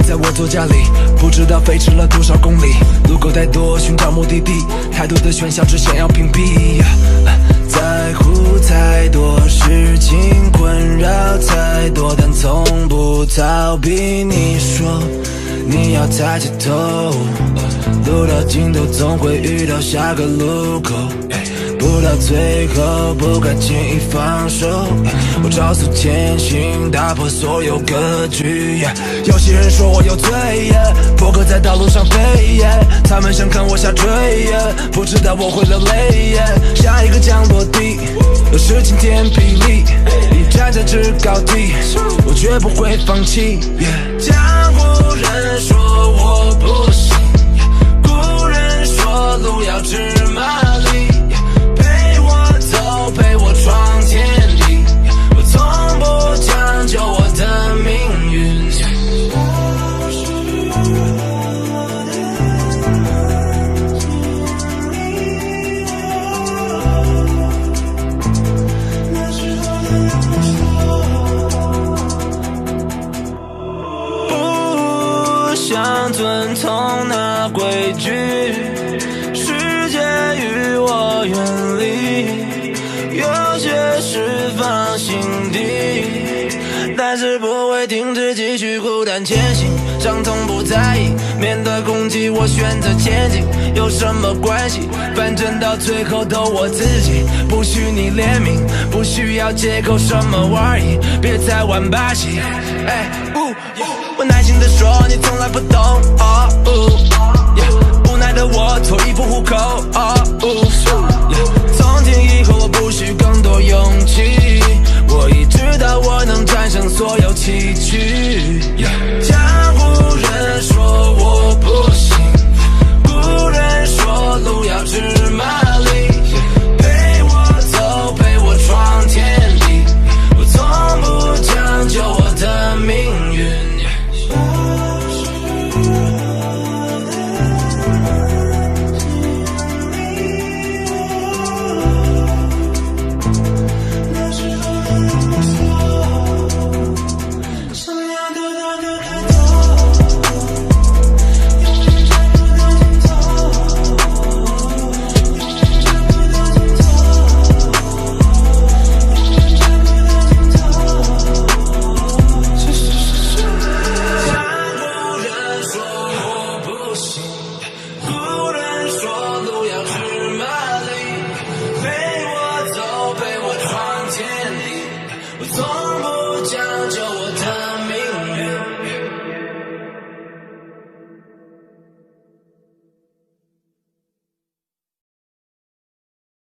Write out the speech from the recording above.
在我座驾里，不知道飞驰了多少公里，路口太多，寻找目的地，太多的选项只想要屏蔽。在乎太多，事情困扰太多，但从不逃避。你说你要抬起头，路到尽头总会遇到下个路口，不到最后不该轻易放手，我超速前行，打破所有格局。有些人说我有罪，破壳在道路上飞，他们想看我下坠，不知道我会流泪。下一个降落地，有事情天霹雳，你站在制高地，我绝不会放弃。江湖人说我不行，古人说路要知马力，陪我闯天地，我从不将就我的命运。不想遵从那规矩，世界与我远离，有些事放心底，但是不会停止继续孤单前行，伤痛不在意，面对攻击我选择前进，有什么关系，反正到最后都我自己，不需你怜悯，不需要借口什么玩意，别再玩把戏。我耐心地说你从来不懂，无奈的我凑一副糊口，从今以后我不需更多勇气，我已知道我能战胜所有崎岖。